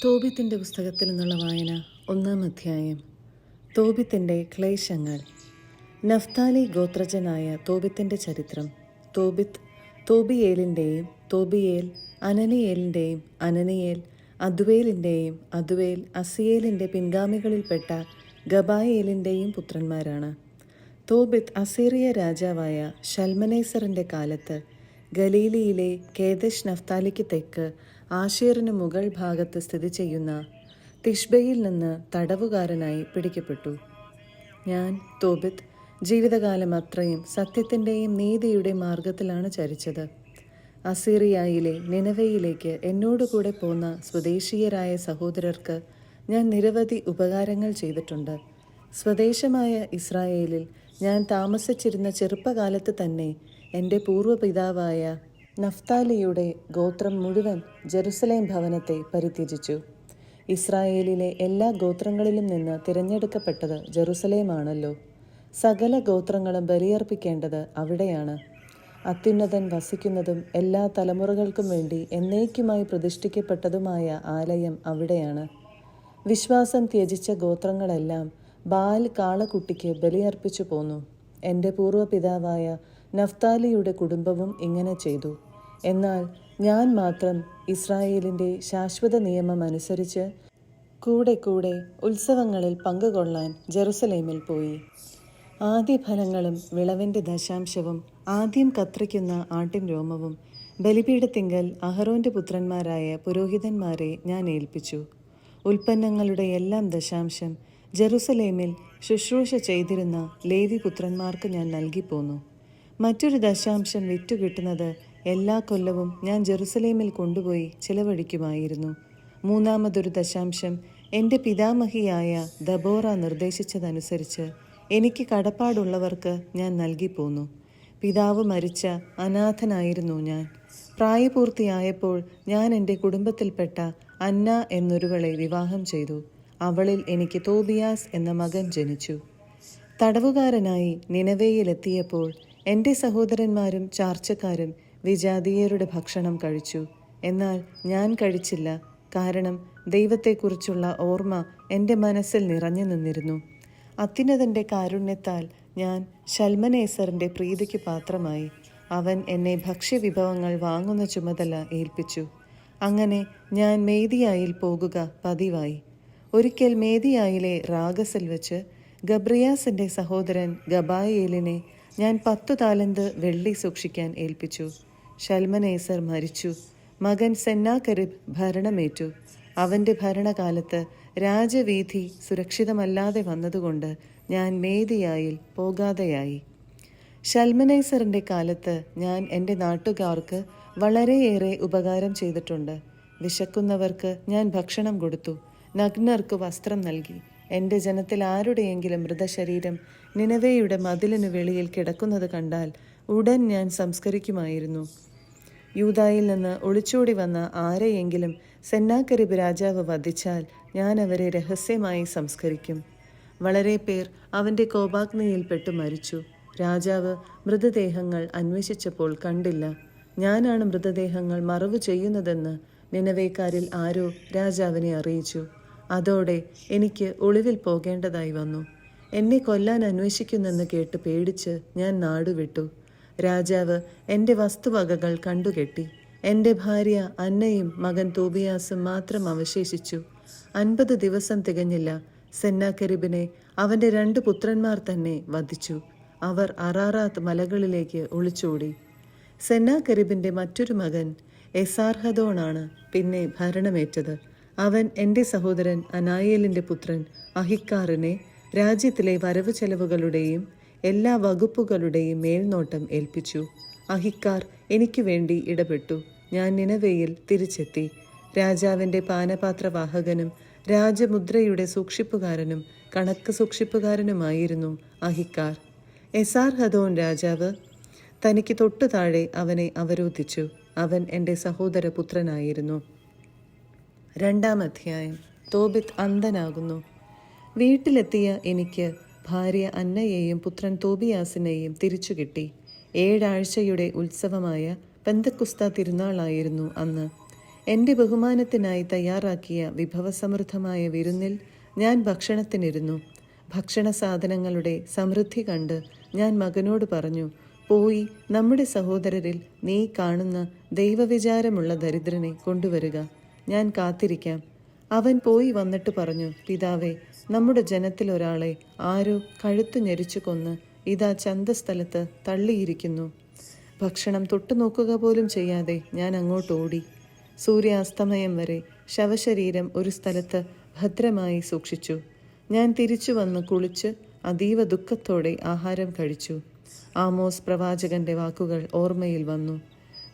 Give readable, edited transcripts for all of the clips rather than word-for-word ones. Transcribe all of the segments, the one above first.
തോബിത്തിൻ്റെ പുസ്തകത്തിൽ നിന്നുള്ള വായന 1-ാം അധ്യായം. തോബിത്തിൻ്റെ ക്ലേശങ്ങൾ. നഫ്താലി ഗോത്രജനായ തോബിത്തിൻ്റെ ചരിത്രം. തോബിത്ത് തോബിയേലിൻ്റെയും തോബിയേൽ അനനിയേലിൻ്റെയും അനനിയേൽ അദുവേലിൻ്റെയും അദുവേൽ അസിയേലിൻ്റെ പിൻഗാമികളിൽപ്പെട്ട ഗബായേലിൻ്റെയും പുത്രന്മാരാണ്. തോബിത്ത് അസീറിയ രാജാവായ ഷൽമനേസറിൻ്റെ കാലത്ത് ഗലീലിയിലെ കേദശ് നഫ്താലിക്ക് തെക്ക് ആശേറിന് മുകൾ ഭാഗത്ത് സ്ഥിതി ചെയ്യുന്ന തിഷ്ബയിൽ നിന്ന് തടവുകാരനായി പിടിക്കപ്പെട്ടു. ഞാൻ തോബിത്ത് ജീവിതകാലം അത്രയും സത്യത്തിൻ്റെയും നീതിയുടെ മാർഗത്തിലാണ് ചരിച്ചത്. അസീറിയയിലെ നിനവയിലേക്ക് എന്നോടുകൂടെ പോന്ന സ്വദേശീയരായ സഹോദരർക്ക് ഞാൻ നിരവധി ഉപകാരങ്ങൾ ചെയ്തിട്ടുണ്ട്. സ്വദേശമായ ഇസ്രായേലിൽ ഞാൻ താമസിച്ചിരുന്ന ചെറുപ്പകാലത്ത് തന്നെ എൻ്റെ പൂർവ്വപിതാവായ നഫ്താലിയുടെ ഗോത്രം മുഴുവൻ ജെറുസലേം ഭവനത്തെ പരിത്യജിച്ചു. ഇസ്രായേലിലെ എല്ലാ ഗോത്രങ്ങളിലും നിന്ന് തിരഞ്ഞെടുക്കപ്പെട്ടത് ജെറുസലേമാണല്ലോ. സകല ഗോത്രങ്ങളും ബലിയർപ്പിക്കേണ്ടത് അവിടെയാണ്. അത്യുന്നതൻ വസിക്കുന്നതും എല്ലാ തലമുറകൾക്കും വേണ്ടി എന്നേക്കുമായി പ്രതിഷ്ഠിക്കപ്പെട്ടതുമായ ആലയം അവിടെയാണ്. വിശ്വാസം ത്യജിച്ച ഗോത്രങ്ങളെല്ലാം ബാൽ കാളക്കുട്ടിക്ക് ബലിയർപ്പിച്ചു പോന്നു. എൻ്റെ പൂർവ്വപിതാവായ നഫ്താലിയുടെ കുടുംബവും ഇങ്ങനെ ചെയ്തു. എന്നാൽ ഞാൻ മാത്രം ഇസ്രായേലിൻ്റെ ശാശ്വത നിയമം അനുസരിച്ച് കൂടെ കൂടെ ഉത്സവങ്ങളിൽ പങ്കുകൊള്ളാൻ ജെറുസലേമിൽ പോയി. ആദ്യഫലങ്ങളും വിളവിൻ്റെ ദശാംശവും ആദ്യം കത്രിക്കുന്ന ആട്ടിൻ രോമവും ബലിപീഠത്തിങ്കൽ അഹറോൻ്റെ പുത്രന്മാരായ പുരോഹിതന്മാരെ ഞാൻ ഏൽപ്പിച്ചു. ഉൽപ്പന്നങ്ങളുടെ എല്ലാം ദശാംശം ജെറുസലേമിൽ ശുശ്രൂഷ ചെയ്തിരുന്ന ലേവി പുത്രന്മാർക്ക് ഞാൻ നൽകിപ്പോന്നു. മറ്റൊരു ദശാംശം വിറ്റുകിട്ടുന്നത് എല്ലാ കൊല്ലവും ഞാൻ ജെറുസലേമിൽ കൊണ്ടുപോയി ചിലവഴിക്കുമായിരുന്നു. മൂന്നാമതൊരു ദശാംശം എൻ്റെ പിതാമഹിയായ ദബോറ നിർദ്ദേശിച്ചതനുസരിച്ച് എനിക്ക് കടപ്പാടുള്ളവർക്ക് ഞാൻ നൽകിപ്പോന്നു. പിതാവ് മരിച്ച അനാഥനായിരുന്നു ഞാൻ. പ്രായപൂർത്തിയായപ്പോൾ ഞാൻ എൻ്റെ കുടുംബത്തിൽപ്പെട്ട അന്ന എന്നൊരുവളെ വിവാഹം ചെയ്തു. അവളിൽ എനിക്ക് തോബിയാസ് എന്ന മകൻ ജനിച്ചു. തടവുകാരനായി നിനവേയിലെത്തിയപ്പോൾ എൻ്റെ സഹോദരന്മാരും ചാർച്ചക്കാരും വിജാതീയരുടെ ഭക്ഷണം കഴിച്ചു. എന്നാൽ ഞാൻ കഴിച്ചില്ല. കാരണം ദൈവത്തെക്കുറിച്ചുള്ള ഓർമ്മ എൻ്റെ മനസ്സിൽ നിറഞ്ഞു നിന്നിരുന്നു. അത്യുന്നതൻ്റെ കാരുണ്യത്താൽ ഞാൻ ഷൽമനേസറിൻ്റെ പ്രീതിക്ക് പാത്രമായി. അവൻ എന്നെ ഭക്ഷ്യവിഭവങ്ങൾ വാങ്ങുന്ന ചുമതല ഏൽപ്പിച്ചു. അങ്ങനെ ഞാൻ മേദിയായിൽ പോകുക പതിവായി. ഒരിക്കൽ മേദിയായിലെ റാഗസിൽ വെച്ച് ഗബ്രിയാസിൻ്റെ സഹോദരൻ ഗബായേലിനെ ഞാൻ 10 താലന്ത് വെള്ളി സൂക്ഷിക്കാൻ ഏൽപ്പിച്ചു. ഷൽമനേസർ മരിച്ചു. മകൻ സെന്നാകെരിബ് ഭരണമേറ്റു. അവൻ്റെ ഭരണകാലത്ത് രാജവീഥി സുരക്ഷിതമല്ലാതെ വന്നതുകൊണ്ട് ഞാൻ മേദിയായിൽ പോകാതെയായി. ഷൽമനേസറിൻ്റെ കാലത്ത് ഞാൻ എൻ്റെ നാട്ടുകാർക്ക് വളരെയേറെ ഉപകാരം ചെയ്തിട്ടുണ്ട്. വിശക്കുന്നവർക്ക് ഞാൻ ഭക്ഷണം കൊടുത്തു. നഗ്നർക്ക് വസ്ത്രം നൽകി. എൻ്റെ ജനത്തിൽ ആരുടെയെങ്കിലും മൃതശരീരം നിനവേയുടെ മതിലിനു വെളിയിൽ കിടക്കുന്നത് കണ്ടാൽ ഉടൻ ഞാൻ സംസ്കരിക്കുമായിരുന്നു. യൂദായിൽ നിന്ന് ഒളിച്ചോടി വന്ന ആരെയെങ്കിലും സെന്നാകെരിബ് രാജാവ് വധിച്ചാൽ ഞാൻ അവരെ രഹസ്യമായി സംസ്കരിക്കും. വളരെ പേർ അവൻ്റെ കോപാഗ്നിയിൽപ്പെട്ട് മരിച്ചു. രാജാവ് മൃതദേഹങ്ങൾ അന്വേഷിച്ചപ്പോൾ കണ്ടില്ല. ഞാനാണ് മൃതദേഹങ്ങൾ മറവ് ചെയ്യുന്നതെന്ന് നിനവേക്കാരിൽ ആരോ രാജാവിനെ അറിയിച്ചു. അതോടെ എനിക്ക് ഒളിവിൽ പോകേണ്ടതായി വന്നു. എന്നെ കൊല്ലാൻ അന്വേഷിക്കുന്നെന്ന് കേട്ട് പേടിച്ച് ഞാൻ നാടുവിട്ടു. രാജാവ് എൻ്റെ വസ്തുവകകൾ കണ്ടുകെട്ടി. എൻ്റെ ഭാര്യ അന്നയും മകൻ തോബിയാസും മാത്രം അവശേഷിച്ചു. 50 ദിവസം തികഞ്ഞില്ല. സെന്നാകെരിബിനെ അവൻ്റെ 2 പുത്രന്മാർ തന്നെ വധിച്ചു. അവർ അറാറാത്ത് മലകളിലേക്ക് ഒളിച്ചോടി. സെന്നാകെരിബിൻ്റെ മറ്റൊരു മകൻ എസാർഹദോണാണ് പിന്നെ ഭരണമേറ്റത്. അവൻ എൻ്റെ സഹോദരൻ അനായേലിൻ്റെ പുത്രൻ അഹിക്കാറിനെ രാജ്യത്തിലെ വരവ് ചെലവുകളുടെയും എല്ലാ വകുപ്പുകളുടെയും മേൽനോട്ടം ഏൽപ്പിച്ചു. അഹിക്കാർ എനിക്ക് വേണ്ടി ഇടപെട്ടു. ഞാൻ നിനവേയിൽ തിരിച്ചെത്തി. രാജാവിൻ്റെ പാനപാത്രവാഹകനും രാജമുദ്രയുടെ സൂക്ഷിപ്പുകാരനും കണക്ക് സൂക്ഷിപ്പുകാരനുമായിരുന്നു അഹിക്കാർ. എസാർഹദോൻ രാജാവ് തനിക്ക് തൊട്ടു താഴെ അവനെ അവരോധിച്ചു. അവൻ എൻ്റെ സഹോദരപുത്രനായിരുന്നു. 2-ാം അധ്യായം. തോബിത്ത് അന്ധനാകുന്നു. വീട്ടിലെത്തിയ എനിക്ക് ഭാര്യ അന്നയെയും പുത്രൻ തോബിയാസിനെയും തിരിച്ചു കിട്ടി. 7 ആഴ്ചയുടെ ഉത്സവമായ പെന്തക്കുസ്ത തിരുനാളായിരുന്നു അന്ന്. എൻ്റെ ബഹുമാനത്തിനായി തയ്യാറാക്കിയ വിഭവസമൃദ്ധമായ വിരുന്നിൽ ഞാൻ ഭക്ഷണത്തിനിരുന്നു. ഭക്ഷണ സാധനങ്ങളുടെ സമൃദ്ധി കണ്ട് ഞാൻ മകനോട് പറഞ്ഞു, പോയി നമ്മുടെ സഹോദരരിൽ നീ കാണുന്ന ദൈവവിചാരമുള്ള ദരിദ്രനെ കൊണ്ടുവരിക, ഞാൻ കാത്തിരിക്കാം. അവൻ പോയി വന്നിട്ട് പറഞ്ഞു, പിതാവേ, നമ്മുടെ ജനത്തിൽ ഒരാളെ ആരോ കഴുത്ത് ഞെരിച്ചു കൊന്ന് ഇതാ ചന്തസ്ഥലത്ത് തള്ളിയിരിക്കുന്നു. ഭക്ഷണം തൊട്ടുനോക്കുക പോലും ചെയ്യാതെ ഞാൻ അങ്ങോട്ടോടി. സൂര്യാസ്തമയം വരെ ശവശരീരം ഒരു സ്ഥലത്ത് ഭദ്രമായി സൂക്ഷിച്ചു. ഞാൻ തിരിച്ചു വന്ന് കുളിച്ച് അതീവ ദുഃഖത്തോടെ ആഹാരം കഴിച്ചു. ആമോസ് പ്രവാചകന്റെ വാക്കുകൾ ഓർമ്മയിൽ വന്നു.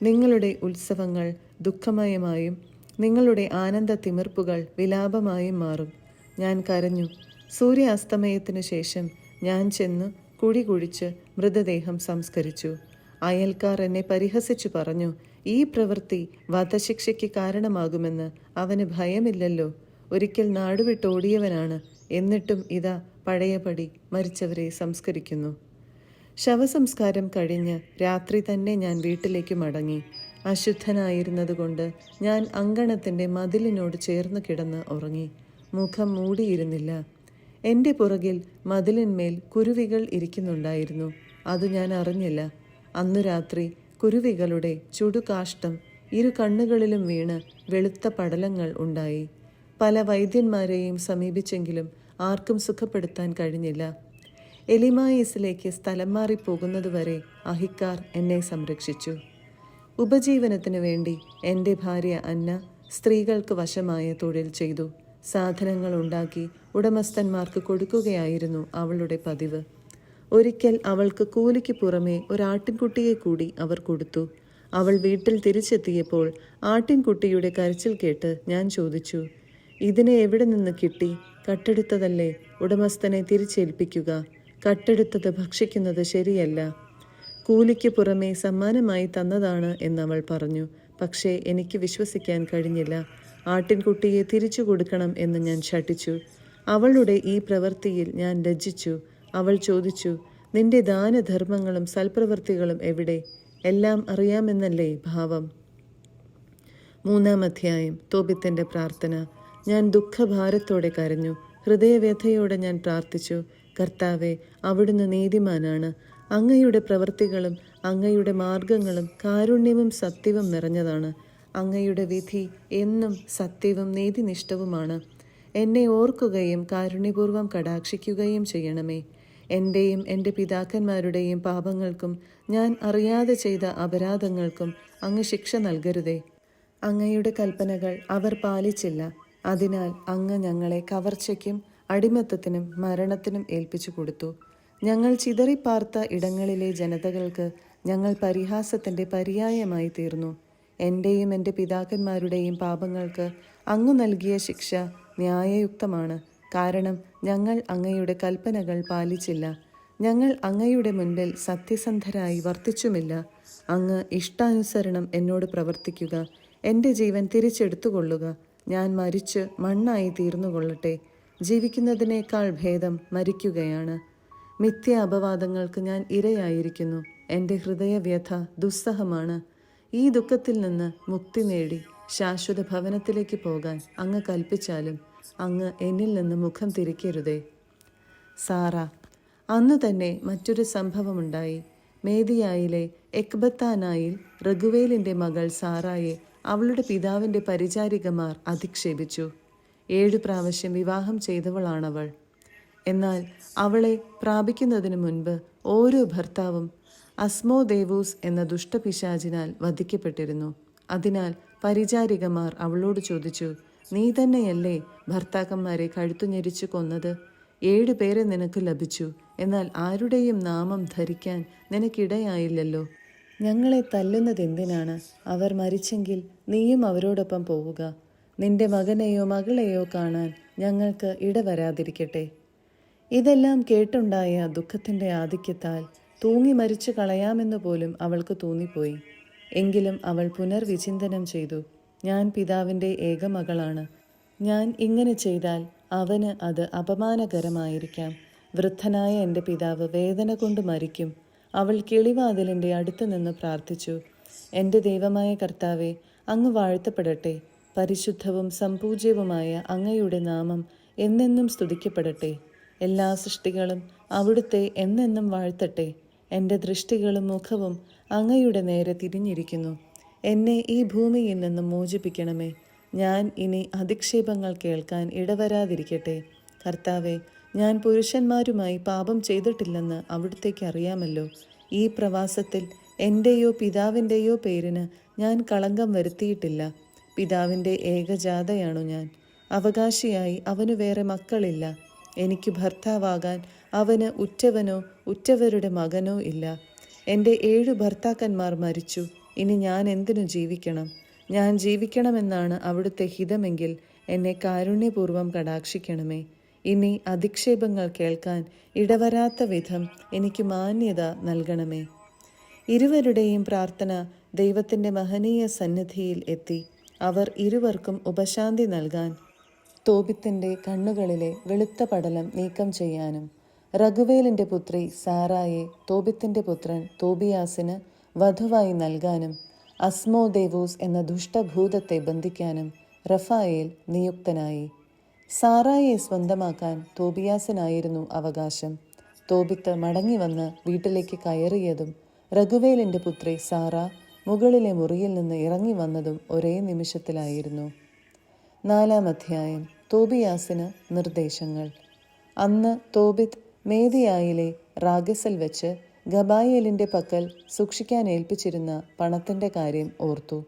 നിങ്ങളുടെ ഉത്സവങ്ങൾ ദുഃഖമയമായും നിങ്ങളുടെ ആനന്ദ തിമിർപ്പുകൾ വിലാപമായും മാറും. ഞാൻ കരഞ്ഞു. സൂര്യാസ്തമയത്തിനു ശേഷം ഞാൻ ചെന്ന് കുഴി കുഴിച്ച് മൃതദേഹം സംസ്കരിച്ചു. അയൽക്കാർ എന്നെ പരിഹസിച്ചു പറഞ്ഞു, ഈ പ്രവൃത്തി വധശിക്ഷയ്ക്ക് കാരണമാകുമെന്ന് അവന് ഭയമില്ലല്ലോ. ഒരിക്കൽ നാടുവിട്ടോടിയവനാണ്, എന്നിട്ടും ഇതാ പഴയപടി മരിച്ചവരെ സംസ്കരിക്കുന്നു. ശവസംസ്കാരം കഴിഞ്ഞ് രാത്രി തന്നെ ഞാൻ വീട്ടിലേക്ക് മടങ്ങി. അശുദ്ധനായിരുന്നതുകൊണ്ട് ഞാൻ അങ്കണത്തിൻ്റെ മതിലിനോട് ചേർന്ന് കിടന്ന് ഉറങ്ങി. മുഖം മൂടിയിരുന്നില്ല. എൻ്റെ പുറകിൽ മതിലിന്മേൽ കുരുവികൾ ഇരിക്കുന്നുണ്ടായിരുന്നു. അത് ഞാൻ അറിഞ്ഞില്ല. അന്നു രാത്രി കുരുവികളുടെ ചുടുകാഷ്ടം ഇരു കണ്ണുകളിലും വീണ് വെളുത്ത പടലങ്ങൾ ഉണ്ടായി. പല വൈദ്യന്മാരെയും സമീപിച്ചെങ്കിലും ആർക്കും സുഖപ്പെടുത്താൻ കഴിഞ്ഞില്ല. എലിമായിസിലേക്ക് സ്ഥലം മാറിപ്പോകുന്നതുവരെ അഹിക്കാർ എന്നെ സംരക്ഷിച്ചു. ഉപജീവനത്തിനു വേണ്ടി എൻ്റെ ഭാര്യ അന്ന സ്ത്രീകൾക്ക് വശമായ തൊഴിൽ ചെയ്തു. സാധനങ്ങൾ ഉണ്ടാക്കി ഉടമസ്ഥന്മാർക്ക് കൊടുക്കുകയായിരുന്നു അവളുടെ പതിവ്. ഒരിക്കൽ അവൾക്ക് കൂലിക്ക് പുറമെ ഒരാട്ടിൻകുട്ടിയെ കൂടി അവർ കൊടുത്തു. അവൾ വീട്ടിൽ തിരിച്ചെത്തിയപ്പോൾ ആട്ടിൻകുട്ടിയുടെ കരച്ചിൽ കേട്ട് ഞാൻ ചോദിച്ചു, ഇതിനെ എവിടെ നിന്ന് കിട്ടി? കട്ടെടുത്തതല്ലേ? ഉടമസ്ഥനെ തിരിച്ചേൽപ്പിക്കുക. കട്ടെടുത്തത് ഭക്ഷിക്കുന്നത് ശരിയല്ല. കൂലിക്ക് പുറമെ സമ്മാനമായി തന്നതാണ് എന്നവൾ പറഞ്ഞു. പക്ഷേ എനിക്ക് വിശ്വസിക്കാൻ കഴിഞ്ഞില്ല. ആട്ടിൻകുട്ടിയെ തിരിച്ചു കൊടുക്കണം എന്ന് ഞാൻ ശഠിച്ചു. അവളുടെ ഈ പ്രവൃത്തിയിൽ ഞാൻ ലജ്ജിച്ചു. അവൾ ചോദിച്ചു, നിന്റെ ദാനധർമ്മങ്ങളും സൽപ്രവൃത്തികളും എവിടെ? എല്ലാം അറിയാമെന്നല്ലേ ഭാവം. 3-ാം അധ്യായം. തോബിത്തിന്റെ പ്രാർത്ഥന. ഞാൻ ദുഃഖഭാരത്തോടെ കരഞ്ഞു. ഹൃദയവ്യഥയോടെ ഞാൻ പ്രാർത്ഥിച്ചു, കർത്താവെ, അവിടുന്ന് നീതിമാനാണ്. അങ്ങയുടെ പ്രവൃത്തികളും അങ്ങയുടെ മാർഗങ്ങളും കാരുണ്യവും സത്യവും നിറഞ്ഞതാണ്. അങ്ങയുടെ വിധി എന്നും സത്യവും നീതിനിഷ്ഠവുമാണ്. എന്നെ ഓർക്കുകയും കാരുണ്യപൂർവ്വം കടാക്ഷിക്കുകയും ചെയ്യണമേ. എൻ്റെയും എൻ്റെ പിതാക്കന്മാരുടെയും പാപങ്ങൾക്കും ഞാൻ അറിയാതെ ചെയ്ത അപരാധങ്ങൾക്കും അങ്ങ് ശിക്ഷ നൽകരുതേ. അങ്ങയുടെ കൽപ്പനകൾ അവർ പാലിച്ചില്ല. അതിനാൽ അങ്ങ് ഞങ്ങളെ കവർച്ചയ്ക്കും അടിമത്തത്തിനും മരണത്തിനും ഏൽപ്പിച്ചു കൊടുത്തു. ഞങ്ങൾ ചിതറിപ്പാർത്ത ഇടങ്ങളിലെ ജനതകൾക്ക് ഞങ്ങൾ പരിഹാസത്തിൻ്റെ പര്യായമായി തീർന്നു. എൻ്റെയും എൻ്റെ പിതാക്കന്മാരുടെയും പാപങ്ങൾക്ക് അങ്ങ് നൽകിയ ശിക്ഷ ന്യായയുക്തമാണ്. കാരണം ഞങ്ങൾ അങ്ങയുടെ കൽപ്പനകൾ പാലിച്ചില്ല. ഞങ്ങൾ അങ്ങയുടെ മുൻപിൽ സത്യസന്ധരായി വർത്തിച്ചുമില്ല. അങ്ങ് ഇഷ്ടാനുസരണം എന്നോട് പ്രവർത്തിക്കുക. എൻ്റെ ജീവൻ തിരിച്ചെടുത്തുകൊള്ളുക. ഞാൻ മരിച്ച് മണ്ണായി തീർന്നുകൊള്ളട്ടെ. ജീവിക്കുന്നതിനേക്കാൾ ഭേദം മരിക്കുകയാണ്. മിഥ്യ അപവാദങ്ങൾക്ക് ഞാൻ ഇരയായിരിക്കുന്നു. എൻ്റെ ഹൃദയവ്യഥ ദുസ്സഹമാണ്. ഈ ദുഃഖത്തിൽ നിന്ന് മുക്തി നേടി ശാശ്വത ഭവനത്തിലേക്ക് പോകാൻ അങ്ങ് കൽപ്പിച്ചാലും അങ്ങ് എന്നിൽ നിന്ന് മുഖം തിരിക്കരുതേ. സാറ. അന്നു തന്നെ മറ്റൊരു സംഭവമുണ്ടായി. മേദിയായിലെ എക്ബത്താനായിൽ റഘുവേലിൻ്റെ മകൾ സാറായെ അവളുടെ പിതാവിൻ്റെ പരിചാരികമാർ അധിക്ഷേപിച്ചു. 7 പ്രാവശ്യം വിവാഹം ചെയ്തവളാണവൾ. എന്നാൽ അവളെ പ്രാപിക്കുന്നതിനു മുൻപ് ഓരോ ഭർത്താവും അസ്മോദേവൂസ് എന്ന ദുഷ്ടപിശാചിനാൽ വധിക്കപ്പെട്ടിരുന്നു. അതിനാൽ പരിചാരികമാർ അവളോട് ചോദിച്ചു, നീ തന്നെയല്ലേ ഭർത്താക്കന്മാരെ കഴുത്തുഞെരിച്ചു കൊന്നത്? 7 പേരെ നിനക്ക് ലഭിച്ചു. എന്നാൽ ആരുടെയും നാമം ധരിക്കാൻ നിനക്കിടയായില്ലല്ലോ. ഞങ്ങളെ തല്ലുന്നതെന്തിനാണ്? അവർ മരിച്ചെങ്കിൽ നീയും അവരോടൊപ്പം പോവുക. നിന്റെ മകനെയോ മകളെയോ കാണാൻ ഞങ്ങൾക്ക് ഇടവരാതിരിക്കട്ടെ. ഇതെല്ലാം കേട്ടുണ്ടായ ദുഃഖത്തിൻ്റെ ആധിക്യത്താൽ തൂങ്ങി മരിച്ചു കളയാമെന്ന് പോലും അവൾക്ക് തോന്നിപ്പോയി. എങ്കിലും അവൾ പുനർവിചിന്തനം ചെയ്തു. ഞാൻ പിതാവിൻ്റെ ഏകമകളാണ്. ഞാൻ ഇങ്ങനെ ചെയ്താൽ അവന് അത് അപമാനകരമായിരിക്കാം. വൃദ്ധനായ എൻ്റെ പിതാവ് വേദന കൊണ്ട് മരിക്കും. അവൾ കിളിവാതിലിൻ്റെ അടുത്ത് നിന്ന് പ്രാർത്ഥിച്ചു, എൻ്റെ ദൈവമായ കർത്താവെ, അങ്ങ് വാഴ്ത്തപ്പെടട്ടെ. പരിശുദ്ധവും സംപൂജ്യവുമായ അങ്ങയുടെ നാമം എന്നെന്നും സ്തുതിക്കപ്പെടട്ടെ. എല്ലാ സൃഷ്ടികളും അവിടുത്തെ എന്നെന്നും വാഴ്ത്തട്ടെ. എൻ്റെ ദൃഷ്ടികളും മുഖവും അങ്ങയുടെ നേരെ തിരിഞ്ഞിരിക്കുന്നു. എന്നെ ഈ ഭൂമിയിൽ നിന്നും മോചിപ്പിക്കണമേ. ഞാൻ ഇനി അധിക്ഷേപങ്ങൾ കേൾക്കാൻ ഇടവരാതിരിക്കട്ടെ. കർത്താവെ, ഞാൻ പുരുഷന്മാരുമായി പാപം ചെയ്തിട്ടില്ലെന്ന് അവിടുത്തേക്ക് അറിയാമല്ലോ. ഈ പ്രവാസത്തിൽ എൻ്റെയോ പിതാവിൻ്റെയോ പേരിന് ഞാൻ കളങ്കം വരുത്തിയിട്ടില്ല. പിതാവിൻ്റെ ഏകജാതയാണു ഞാൻ. അവകാശിയായി അവനു വേറെ മക്കളില്ല. എനിക്ക് ഭർത്താവാകാൻ അവന് ഉറ്റവനോ ഉറ്റവരുടെ മകനോ ഇല്ല. എൻ്റെ 7 ഭർത്താക്കന്മാർ മരിച്ചു. ഇനി ഞാൻ എന്തിനു ജീവിക്കണം? ഞാൻ ജീവിക്കണമെന്നാണ് അവിടുത്തെ ഹിതമെങ്കിൽ എന്നെ കാരുണ്യപൂർവ്വം കടാക്ഷിക്കണമേ. ഇനി അധിക്ഷേപങ്ങൾ കേൾക്കാൻ ഇടവരാത്ത വിധം എനിക്ക് മാന്യത നൽകണമേ. ഇരുവരുടെയും പ്രാർത്ഥന ദൈവത്തിൻ്റെ മഹനീയ സന്നിധിയിൽ എത്തി. അവർ ഇരുവർക്കും ഉപശാന്തി നൽകാൻ തോബിത്തിൻ്റെ കണ്ണുകളിലെ വെളുത്ത പടലം നീക്കം ചെയ്യാനും റഘുവേലിൻ്റെ പുത്രി സാറായെ തോബിത്തിൻ്റെ പുത്രൻ തോബിയാസിന് വധുവായി നൽകാനും അസ്മോദേവൂസ് എന്ന ദുഷ്ടഭൂതത്തെ ബന്ധിക്കാനും റഫായേൽ നിയുക്തനായി. സാറായെ സ്വന്തമാക്കാൻ തോബിയാസിനായിരുന്നു അവകാശം. തോബിത്ത് മടങ്ങി വന്ന് വീട്ടിലേക്ക് കയറിയതും റഘുവേലിൻ്റെ പുത്രി സാറ മുകളിലെ മുറിയിൽ നിന്ന് ഇറങ്ങി വന്നതും ഒരേ നിമിഷത്തിലായിരുന്നു. 4-ാം അധ്യായം. തോബിയാസിന് നിർദ്ദേശങ്ങൾ. അന്ന് തോബിത്ത് മേദിയായിലെ റാഗസിൽ വെച്ച് ഗബായേലിൻ്റെ പക്കൽ സൂക്ഷിക്കാൻ ഏൽപ്പിച്ചിരുന്ന പണത്തിൻ്റെ കാര്യം ഓർത്തു.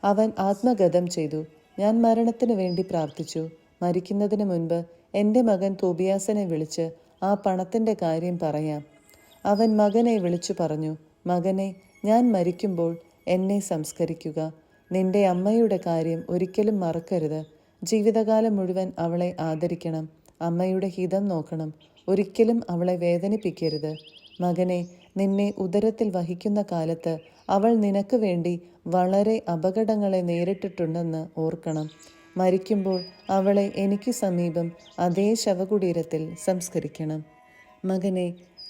അവൻ ആത്മഗതം ചെയ്തു. ഞാൻ മരണത്തിനു വേണ്ടി പ്രാർത്ഥിച്ചു. മരിക്കുന്നതിന് മുൻപ് എൻ്റെ മകൻ തോബിയാസിനെ വിളിച്ച് ആ പണത്തിൻ്റെ കാര്യം പറയാം. അവൻ മകനെ വിളിച്ചു പറഞ്ഞു, മകനെ, ഞാൻ മരിക്കുമ്പോൾ എന്നെ സംസ്കരിക്കുക. നിന്റെ അമ്മയുടെ കാര്യം ഒരിക്കലും മറക്കരുത്. ജീവിതകാലം മുഴുവൻ അവളെ ആദരിക്കണം. അമ്മയുടെ ഹിതം നോക്കണം. ഒരിക്കലും അവളെ വേദനിപ്പിക്കരുത്. മകനെ, നിന്നെ ഉദരത്തിൽ വഹിക്കുന്ന കാലത്ത് അവൾ നിനക്ക് വേണ്ടി വളരെ അപകടങ്ങളെ നേരിട്ടിട്ടുണ്ടെന്ന് ഓർക്കണം. മരിക്കുമ്പോൾ അവളെ എനിക്ക് സമീപം അതേ ശവകുടീരത്തിൽ സംസ്കരിക്കണം. മകനെ,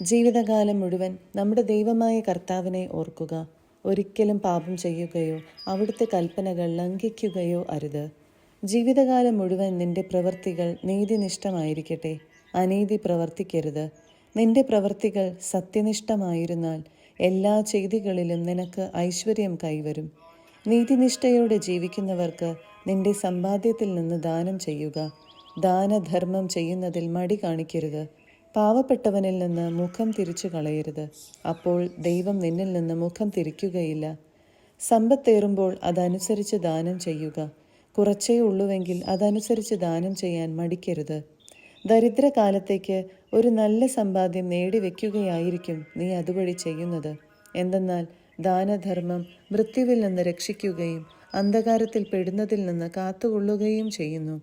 ജീവിതകാലം മുഴുവൻ നമ്മുടെ ദൈവമായ കർത്താവിനെ ഓർക്കുക. ഒരിക്കലും പാപം ചെയ്യുകയോ അവിടുത്തെ കൽപ്പനകൾ ലംഘിക്കുകയോ അരുത്. ജീവിതകാലം മുഴുവൻ നിന്റെ പ്രവൃത്തികൾ നീതിനിഷ്ഠമായിരിക്കട്ടെ. അനീതി പ്രവർത്തിക്കരുത്. നിന്റെ പ്രവൃത്തികൾ സത്യനിഷ്ഠമായിരുന്നാൽ എല്ലാ ചെയ്തികളിലും നിനക്ക് ഐശ്വര്യം കൈവരും. നീതിനിഷ്ഠയോടെ ജീവിക്കുന്നവർക്ക് നിന്റെ സമ്പാദ്യത്തിൽ നിന്ന് ദാനം ചെയ്യുക. ദാനധർമ്മം ചെയ്യുന്നതിൽ മടി കാണിക്കരുത്. പാവപ്പെട്ടവനിൽ നിന്ന് മുഖം തിരിച്ചു കളയരുത്. അപ്പോൾ ദൈവം നിന്നിൽ നിന്ന് മുഖം തിരിക്കുകയില്ല. സമ്പത്തേറുമ്പോൾ അതനുസരിച്ച് ദാനം ചെയ്യുക. കുറച്ചേ ഉള്ളുവെങ്കിൽ അതനുസരിച്ച് ദാനം ചെയ്യാൻ മടിക്കരുത്. ദരിദ്രകാലത്തേക്ക് ഒരു നല്ല സമ്പാദ്യം നേടിവെക്കുകയായിരിക്കും നീ അതുവഴി ചെയ്യുന്നത്. എന്തെന്നാൽ ദാനധർമ്മം മൃത്യുവിൽ നിന്ന് രക്ഷിക്കുകയും അന്ധകാരത്തിൽ പെടുന്നതിൽ നിന്ന് കാത്തുകൊള്ളുകയും ചെയ്യുന്നു.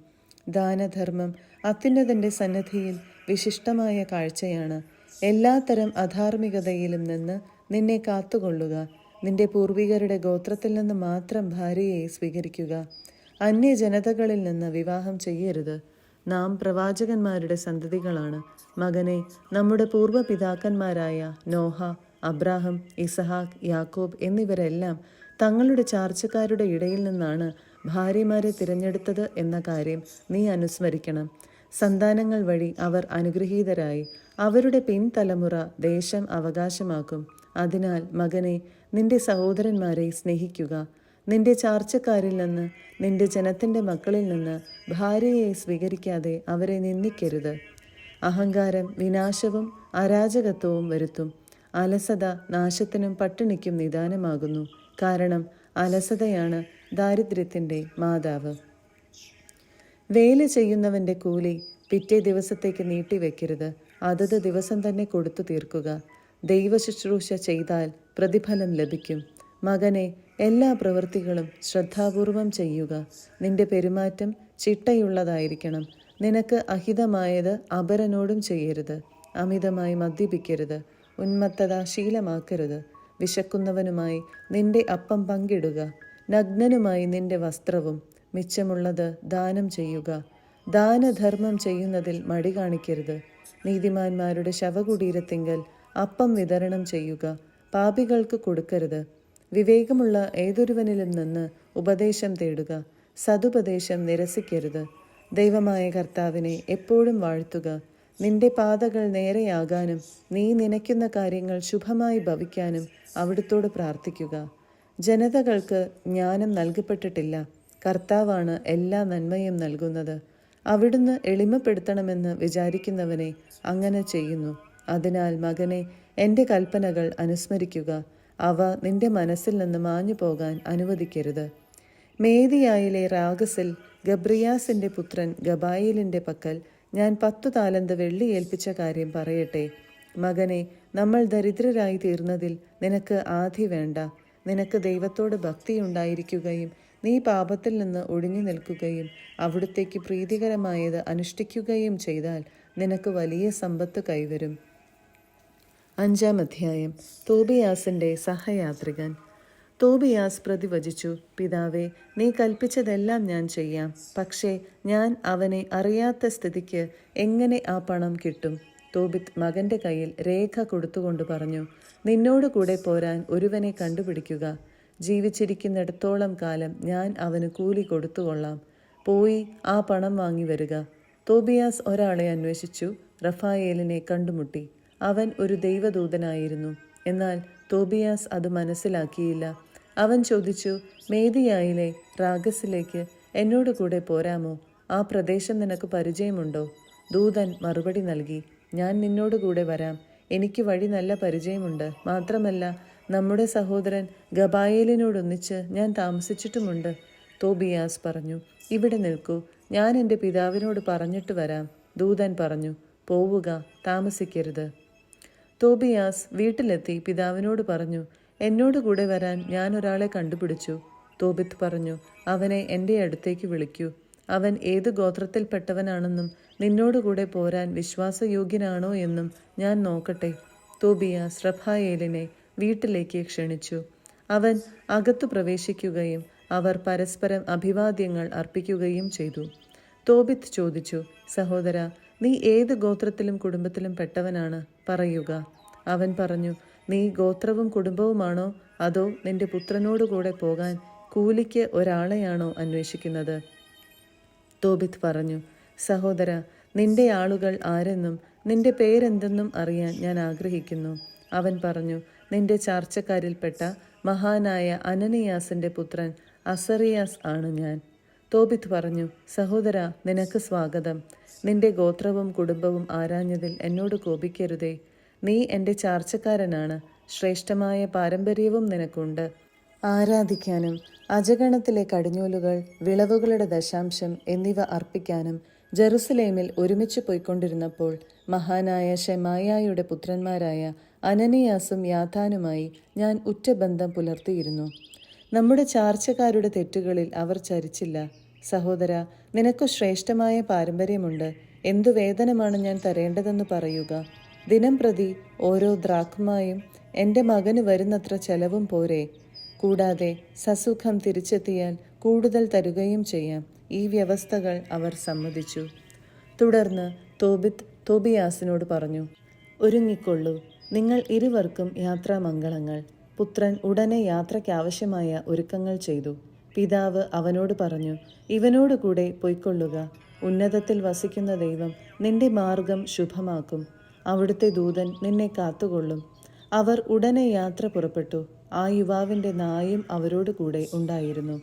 ദാനധർമ്മം അത്യുന്നതൻ്റെ സന്നിധിയിൽ വിശിഷ്ടമായ കാഴ്ചയാണ്. എല്ലാത്തരം അധാർമികതയിലും നിന്ന് നിന്നെ കാത്തുകൊള്ളുക. നിന്റെ പൂർവികരുടെ ഗോത്രത്തിൽ നിന്ന് മാത്രം ഭാര്യയെ സ്വീകരിക്കുക. അന്യജനതകളിൽ നിന്ന് വിവാഹം ചെയ്യരുത്. നാം പ്രവാചകന്മാരുടെ സന്തതികളാണ്. മകനെ, നമ്മുടെ പൂർവ്വ പിതാക്കന്മാരായ നോഹ, അബ്രാഹം, ഇസഹാക്ക്, യാക്കോബ് എന്നിവരെല്ലാം തങ്ങളുടെ ചാർച്ചക്കാരുടെ ഇടയിൽ നിന്നാണ് ഭാര്യമാരെ തിരഞ്ഞെടുത്തത് എന്ന കാര്യം നീ അനുസ്മരിക്കണം. സന്താനങ്ങൾ വഴി അവർ അനുഗ്രഹീതരായി അവരുടെ പിൻതലമുറ ദേശം അവകാശമാക്കും. അതിനാൽ മകനെ, നിന്റെ സഹോദരന്മാരെ സ്നേഹിക്കുക. നിന്റെ ചാർച്ചക്കാരിൽ നിന്ന്, നിന്റെ ജനത്തിൻ്റെ മക്കളിൽ നിന്ന് ഭാര്യയെ സ്വീകരിക്കാതെ അവരെ നിന്ദിക്കരുത്. അഹങ്കാരം വിനാശവും അരാജകത്വവും വരുത്തും. അലസത നാശത്തിനും പട്ടിണിക്കും നിദാനമാകുന്നു. കാരണം അലസതയാണ് ദാരിദ്ര്യത്തിൻ്റെ മാതാവ്. വേല ചെയ്യുന്നവൻ്റെ കൂലി പിറ്റേ ദിവസത്തേക്ക് നീട്ടിവെക്കരുത്. അതത് ദിവസം തന്നെ കൊടുത്തു തീർക്കുക. ദൈവശുശ്രൂഷ ചെയ്താൽ പ്രതിഫലം ലഭിക്കും. മകനെ, എല്ലാ പ്രവൃത്തികളും ശ്രദ്ധാപൂർവം ചെയ്യുക. നിന്റെ പെരുമാറ്റം ചിട്ടയുള്ളതായിരിക്കണം. നിനക്ക് അഹിതമായത് അപരനോടും ചെയ്യരുത്. അമിതമായി മദ്യപിക്കരുത്. ഉന്മത്തത ശീലമാക്കരുത്. വിശക്കുന്നവനുമായി നിന്റെ അപ്പം പങ്കിടുക. നഗ്നനുമായി നിന്റെ വസ്ത്രവും. മിച്ചമുള്ളത് ദാനം ചെയ്യുക. ദാനധർമ്മം ചെയ്യുന്നതിൽ മടി കാണിക്കരുത്. നീതിമാന്മാരുടെ ശവകുടീരത്തിങ്കൽ അപ്പം വിതരണം ചെയ്യുക. പാപികൾക്ക് കൊടുക്കരുത്. വിവേകമുള്ള ഏതൊരുവനിലും നിന്ന് ഉപദേശം തേടുക. സതുപദേശം നിരസിക്കരുത്. ദൈവമായ കർത്താവിനെ എപ്പോഴും വാഴ്ത്തുക. നിന്റെ പാതകൾ നേരെയാകാനും നീ നനയ്ക്കുന്ന കാര്യങ്ങൾ ശുഭമായി ഭവിക്കാനും അവിടുത്തോട് പ്രാർത്ഥിക്കുക. ജനതകൾക്ക് ജ്ഞാനം നൽകപ്പെട്ടിട്ടില്ല. കർത്താവാണ് എല്ലാ നന്മയും നൽകുന്നത്. അവിടുന്ന് എളിമപ്പെടുത്തണമെന്ന് വിചാരിക്കുന്നവനെ അങ്ങനെ ചെയ്യുന്നു. അതിനാൽ മകനെ, എൻ്റെ കൽപ്പനകൾ അനുസ്മരിക്കുക. അവ നിന്റെ മനസ്സിൽ നിന്ന് മാഞ്ഞു പോകാൻ അനുവദിക്കരുത്. മേദിയായിലെ റാഗസിൽ ഗബ്രിയാസിൻ്റെ പുത്രൻ ഗബായേലിൻ്റെ പക്കൽ ഞാൻ 10 താലന്ത് വെള്ളി ഏൽപ്പിച്ച കാര്യം പറയട്ടെ. മകനെ, നമ്മൾ ദരിദ്രരായി തീർന്നതിൽ നിനക്ക് ആധി വേണ്ട. നിനക്ക് ദൈവത്തോട് ഭക്തിയുണ്ടായിരിക്കുകയും നീ പാപത്തിൽ നിന്ന് ഒഴിഞ്ഞു നിൽക്കുകയും അവിടുത്തേക്ക് പ്രീതികരമായത് അനുഷ്ഠിക്കുകയും ചെയ്താൽ നിനക്ക് വലിയ സമ്പത്ത് കൈവരും. 5-ാം അധ്യായം. തോബിയാസിൻ്റെ സഹയാത്രികൻ. തോബിയാസ് പ്രതിവചിച്ചു, പിതാവേ, നീ കൽപ്പിച്ചതെല്ലാം ഞാൻ ചെയ്യാം. പക്ഷേ ഞാൻ അവനെ അറിയാത്ത സ്ഥിതിക്ക് എങ്ങനെ ആ പണം കിട്ടും? തോബിത്ത് മകൻ്റെ കയ്യിൽ രേഖ കൊടുത്തുകൊണ്ട് പറഞ്ഞു, നിന്നോട് കൂടെ പോരാൻ ഒരുവനെ കണ്ടുപിടിക്കുക. ജീവിച്ചിരിക്കുന്നിടത്തോളം കാലം ഞാൻ അവന് കൂലി കൊടുത്തുകൊള്ളാം. പോയി ആ പണം വാങ്ങി വരിക. തോബിയാസ് ഒരാളെ അന്വേഷിച്ചു. റഫായേലിനെ കണ്ടുമുട്ടി. അവൻ ഒരു ദൈവദൂതനായിരുന്നു. എന്നാൽ തോബിയാസ് അത് മനസ്സിലാക്കിയില്ല. അവൻ ചോദിച്ചു, മേദിയായിലെ റാഗസിലേക്ക് എന്നോട് കൂടെ പോരാമോ? ആ പ്രദേശം നിനക്ക് പരിചയമുണ്ടോ? ദൂതൻ മറുപടി നൽകി, ഞാൻ നിന്നോട് കൂടെ വരാം. എനിക്ക് വഴി നല്ല പരിചയമുണ്ട്. മാത്രമല്ല, നമ്മുടെ സഹോദരൻ ഗബായേലിനോടൊന്നിച്ച് ഞാൻ താമസിച്ചിട്ടുമുണ്ട്. തോബിയാസ് പറഞ്ഞു, ഇവിടെ നിൽക്കൂ, ഞാൻ എൻ്റെ പിതാവിനോട് പറഞ്ഞിട്ട് വരാം. ദൂതൻ പറഞ്ഞു, പോവുക, താമസിക്കരുത്. തോബിയാസ് വീട്ടിലെത്തി പിതാവിനോട് പറഞ്ഞു, എന്നോട് കൂടെ വരാൻ ഞാൻ ഒരാളെ കണ്ടുപിടിച്ചു. തോബിത്ത് പറഞ്ഞു, അവനെ എൻ്റെ അടുത്തേക്ക് വിളിക്കൂ. അവൻ ഏത് ഗോത്രത്തിൽപ്പെട്ടവനാണെന്നും നിന്നോടുകൂടെ പോരാൻ വിശ്വാസയോഗ്യനാണോ എന്നും ഞാൻ നോക്കട്ടെ. തോബിയാസ് റഫായേലിനെ വീട്ടിലേക്ക് ക്ഷണിച്ചു. അവൻ അകത്തു പ്രവേശിക്കുകയും അവർ പരസ്പരം അഭിവാദ്യങ്ങൾ അർപ്പിക്കുകയും ചെയ്തു. തോബിത്ത് ചോദിച്ചു, സഹോദര, നീ ഏത് ഗോത്രത്തിലും കുടുംബത്തിലും പെട്ടവനാണ്? പറയുക. അവൻ പറഞ്ഞു, നീ ഗോത്രവും കുടുംബവുമാണോ, അതോ നിന്റെ പുത്രനോടുകൂടെ പോകാൻ കൂലിക്ക് ഒരാളെയാണോ അന്വേഷിക്കുന്നത്? തോബിത്ത് പറഞ്ഞു, സഹോദര, നിന്റെ ആളുകൾ ആരെന്നും നിന്റെ പേരെന്തെന്നും അറിയാൻ ഞാൻ ആഗ്രഹിക്കുന്നു. അവൻ പറഞ്ഞു, നിന്റെ ചാർച്ചക്കാരിൽപ്പെട്ട മഹാനായ അനനിയാസിൻ്റെ പുത്രൻ അസറിയാസ് ആണ് ഞാൻ. തോബിത്ത് പറഞ്ഞു, സഹോദര, നിനക്ക് സ്വാഗതം. നിന്റെ ഗോത്രവും കുടുംബവും ആരാഞ്ഞതിൽ എന്നോട് കോപിക്കരുതേ. നീ എൻ്റെ ചാർച്ചക്കാരനാണ്. ശ്രേഷ്ഠമായ പാരമ്പര്യവും നിനക്കുണ്ട്. ആരാധിക്കാനും അജഗണത്തിലെ കടിഞ്ഞൂലുകൾ, വിളവുകളുടെ ദശാംശം എന്നിവ അർപ്പിക്കാനും ജെറുസലേമിൽ ഒരുമിച്ച് പോയിക്കൊണ്ടിരുന്നപ്പോൾ മഹാനായ ശെമായായുടെ പുത്രന്മാരായ അനനിയാസും യാഥാനുമായി ഞാൻ ഉറ്റബന്ധം പുലർത്തിയിരുന്നു. നമ്മുടെ ചാർച്ചക്കാരുടെ തെറ്റുകളിൽ അവർ ചരിച്ചില്ല. സഹോദര, നിനക്കു ശ്രേഷ്ഠമായ പാരമ്പര്യമുണ്ട്. എന്തു വേതനമാണ് ഞാൻ തരേണ്ടതെന്ന് പറയുക. ദിനം പ്രതി ഓരോ ദ്രാഖ്മായും എൻ്റെ മകന് വരുന്നത്ര ചെലവും പോരെ. കൂടാതെ സസുഖം തിരിച്ചെത്തിയാൽ കൂടുതൽ തരുകയും ചെയ്യാം. ഈ വ്യവസ്ഥകൾ അവർ സമ്മതിച്ചു. തുടർന്ന് തോബിത്ത് തോബിയാസിനോട് പറഞ്ഞു, ഒരുങ്ങിക്കൊള്ളൂ, നിങ്ങൾ ഇരുവർക്കും യാത്രാമംഗളങ്ങൾ. പുത്രൻ ഉടനെ യാത്രയ്ക്കാവശ്യമായ ഒരുക്കങ്ങൾ ചെയ്തു. പിതാവ് അവനോട് പറഞ്ഞു, ഇവനോട് കൂടെ പൊയ്ക്കൊള്ളുക. ഉന്നതത്തിൽ വസിക്കുന്ന ദൈവം നിന്റെ മാർഗം ശുഭമാക്കും. അവിടുത്തെ ദൂതൻ നിന്നെ കാത്തുകൊള്ളും. അവർ ഉടനെ യാത്ര പുറപ്പെട്ടു. ആ യുവാവിൻ്റെ നായും അവരോട് കൂടെ ഉണ്ടായിരുന്നു.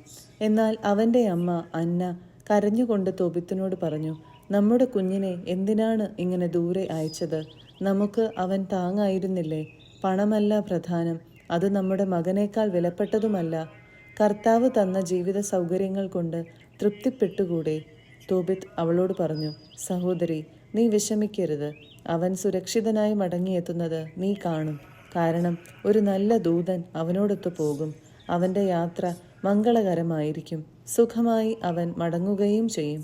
എന്നാൽ അവൻ്റെ അമ്മ അന്ന കരഞ്ഞുകൊണ്ട് തോബിത്തിനോട് പറഞ്ഞു, നമ്മുടെ കുഞ്ഞിനെ എന്തിനാണ് ഇങ്ങനെ ദൂരെ അയച്ചത്? നമുക്ക് അവൻ താങ്ങായിരുന്നില്ലേ? പണമല്ല പ്രധാനം, അത് നമ്മുടെ മകനേക്കാൾ വിലപ്പെട്ടതുമല്ല. കർത്താവ് തന്ന ജീവിത സൗകര്യങ്ങൾ കൊണ്ട് തൃപ്തിപ്പെട്ടുകൂടെ? തോബിത്ത് അവളോട് പറഞ്ഞു, സഹോദരി, നീ വിഷമിക്കരുത്. അവൻ സുരക്ഷിതനായി മടങ്ങിയെത്തുന്നത് നീ കാണും. കാരണം ഒരു നല്ല ദൂതൻ അവനോടൊത്തു പോകും. അവൻ്റെ യാത്ര മംഗളകരമായിരിക്കും. സുഖമായി അവൻ മടങ്ങുകയും ചെയ്യും.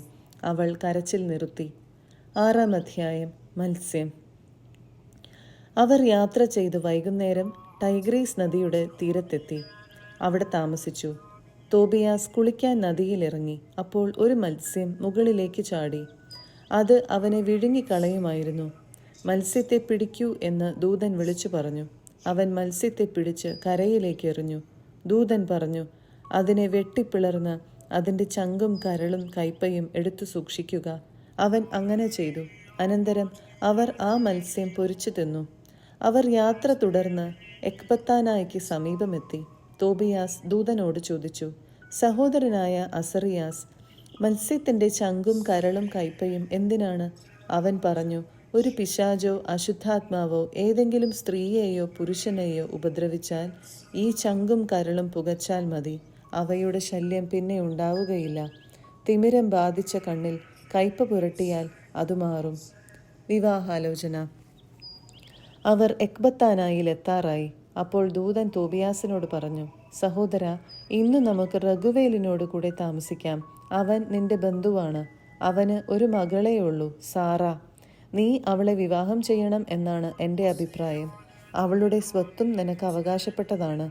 അവൾ കരച്ചിൽ നിർത്തി. 6-ാം അധ്യായം. മത്സ്യം. അവർ യാത്ര ചെയ്ത് വൈകുന്നേരം ടൈഗ്രീസ് നദിയുടെ തീരത്തെത്തി. അവിടെ താമസിച്ചു. തോബിയാസ് കുളിക്കാൻ നദിയിലിറങ്ങി. അപ്പോൾ ഒരു മത്സ്യം മുകളിലേക്ക് ചാടി. അത് അവനെ വിഴുങ്ങിക്കളയുമായിരുന്നു. മത്സ്യത്തെ പിടിക്കൂ എന്ന് ദൂതൻ വിളിച്ചു പറഞ്ഞു. അവൻ മത്സ്യത്തെ പിടിച്ച് കരയിലേക്ക് എറിഞ്ഞു. ദൂതൻ പറഞ്ഞു, അതിനെ വെട്ടിപ്പിളർന്ന് അതിൻ്റെ ചങ്കും കരളും കൈപ്പയും എടുത്തു സൂക്ഷിക്കുക. അവൻ അങ്ങനെ ചെയ്തു. അനന്തരം അവർ ആ മത്സ്യം പൊരിച്ചു തിന്നു. അവർ യാത്ര തുടർന്ന് എക്ബത്താനായ്ക്ക് സമീപമെത്തി. തോബിയാസ് ദൂതനോട് ചോദിച്ചു, സഹോദരനായ അസറിയാസ്, മത്സ്യത്തിൻ്റെ ചങ്കും കരളും കൈപ്പയും എന്തിനാണ്? അവൻ പറഞ്ഞു, ഒരു പിശാചോ അശുദ്ധാത്മാവോ ഏതെങ്കിലും സ്ത്രീയെയോ പുരുഷനെയോ ഉപദ്രവിച്ചാൽ ഈ ചങ്കും കരളും പുകച്ചാൽ മതി. അവയുടെ ശല്യം പിന്നെ ഉണ്ടാവുകയില്ല. തിമിരം ബാധിച്ച കണ്ണിൽ കയ്പ പുരട്ടിയാൽ അത് മാറും. വിവാഹാലോചന. അവർ എക്ബത്താനായിൽ എത്താറായി. അപ്പോൾ ദൂതൻ തോബിയാസിനോട് പറഞ്ഞു, സഹോദര, ഇന്ന് നമുക്ക് റഘുവേലിനോട് കൂടെ താമസിക്കാം. അവൻ നിന്റെ ബന്ധുവാണ്. അവന് ഒരു മകളേ ഉള്ളൂ, സാറ. നീ അവളെ വിവാഹം ചെയ്യണം എന്നാണ് എൻ്റെ അഭിപ്രായം. അവളുടെ സ്വത്തും നിനക്ക് അവകാശപ്പെട്ടതാണ്.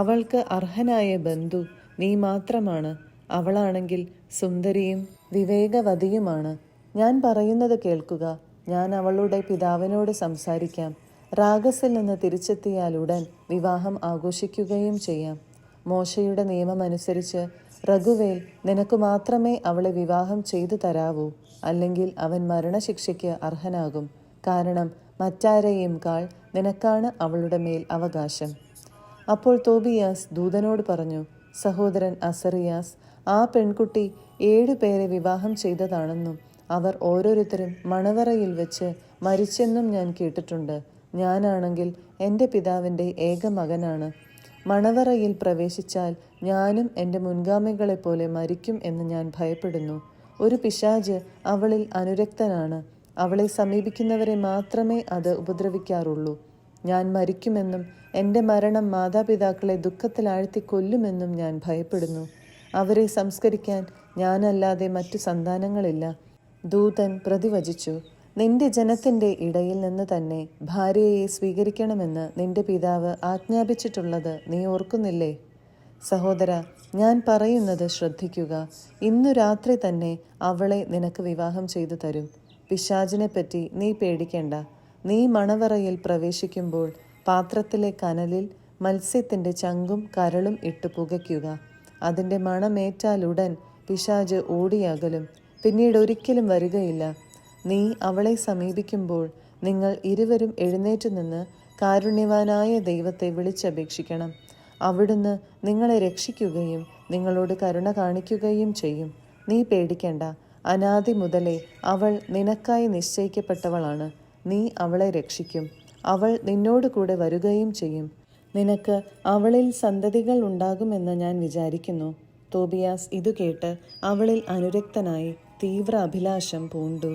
അവൾക്ക് അർഹനായ ബന്ധു നീ മാത്രമാണ്. അവളാണെങ്കിൽ സുന്ദരിയും വിവേകവതിയുമാണ്. ഞാൻ പറയുന്നത് കേൾക്കുക. ഞാൻ അവളുടെ പിതാവിനോട് സംസാരിക്കാം. റാഗസിൽ നിന്ന് തിരിച്ചെത്തിയാലുടൻ വിവാഹം ആഘോഷിക്കുകയും ചെയ്യാം. മോശയുടെ നിയമമനുസരിച്ച് റഘുവേൽ നിനക്ക് മാത്രമേ അവളെ വിവാഹം ചെയ്തു തരാവൂ. അല്ലെങ്കിൽ അവൻ മരണശിക്ഷയ്ക്ക് അർഹനാകും. കാരണം മറ്റാരെയും കാൾ നിനക്കാണ് അവളുടെ മേൽ അവകാശം. അപ്പോൾ തോബിയാസ് ദൂതനോട് പറഞ്ഞു, സഹോദരൻ അസറിയാസ്, ആ പെൺകുട്ടി 7 പേരെ വിവാഹം ചെയ്തതാണെന്നും അവർ ഓരോരുത്തരും മണവറയിൽ വെച്ച് മരിച്ചെന്നും ഞാൻ കേട്ടിട്ടുണ്ട്. ഞാനാണെങ്കിൽ എൻ്റെ പിതാവിൻ്റെ ഏക മകനാണ്. മണവറയിൽ പ്രവേശിച്ചാൽ ഞാനും എൻ്റെ മുൻഗാമികളെപ്പോലെ മരിക്കും എന്ന് ഞാൻ ഭയപ്പെടുന്നു. ഒരു പിശാച് അവളിൽ അനുരക്തനാണ്. അവളെ സമീപിക്കുന്നവരെ മാത്രമേ അത് ഉപദ്രവിക്കാറുള്ളൂ. ഞാൻ മരിക്കുമെന്നും എൻ്റെ മരണം മാതാപിതാക്കളെ ദുഃഖത്തിലാഴ്ത്തി കൊല്ലുമെന്നും ഞാൻ ഭയപ്പെടുന്നു. അവരെ സംസ്കരിക്കാൻ ഞാനല്ലാതെ മറ്റു സന്താനങ്ങളില്ല. ദൂതൻ പ്രതിവചിച്ചു, നിന്റെ ജനത്തിൻ്റെ ഇടയിൽ നിന്ന് തന്നെ ഭാര്യയെ സ്വീകരിക്കണമെന്ന് നിന്റെ പിതാവ് ആജ്ഞാപിച്ചിട്ടുള്ളത് നീ ഓർക്കുന്നില്ലേ? സഹോദര, ഞാൻ പറയുന്നത് ശ്രദ്ധിക്കുക. ഇന്നു രാത്രി തന്നെ അവളെ നിനക്ക് വിവാഹം ചെയ്തു തരും. പിശാചിനെപ്പറ്റി നീ പേടിക്കേണ്ട. നീ മണവറയിൽ പ്രവേശിക്കുമ്പോൾ പാത്രത്തിലെ കനലിൽ മത്സ്യത്തിൻ്റെ ചങ്കും കരളും ഇട്ട് പുകയ്ക്കുക. അതിൻ്റെ മണമേറ്റാലുടൻ പിശാച് ഓടിയകലും, പിന്നീട് ഒരിക്കലും വരികയില്ല. നീ അവളെ സമീപിക്കുമ്പോൾ നിങ്ങൾ ഇരുവരും എഴുന്നേറ്റ് നിന്ന് കാരുണ്യവാനായ ദൈവത്തെ വിളിച്ചപേക്ഷിക്കണം. അവിടുന്ന് നിങ്ങളെ രക്ഷിക്കുകയും നിങ്ങളോട് കരുണ കാണിക്കുകയും ചെയ്യും. നീ പേടിക്കേണ്ട. അനാദി മുതലേ അവൾ നിനക്കായി നിശ്ചയിക്കപ്പെട്ടവളാണ്. നീ അവളെ രക്ഷിക്കും. അവൾ നിന്നോട് കൂടെ വരുകയും ചെയ്യും. നിനക്ക് അവളിൽ സന്തതികൾ ഉണ്ടാകുമെന്ന് ഞാൻ വിചാരിക്കുന്നു. തോബിയാസ് ഇതു കേട്ട് അവളിൽ അനുരക്തനായി തീവ്ര അഭിലാഷം പൂണ്ടു.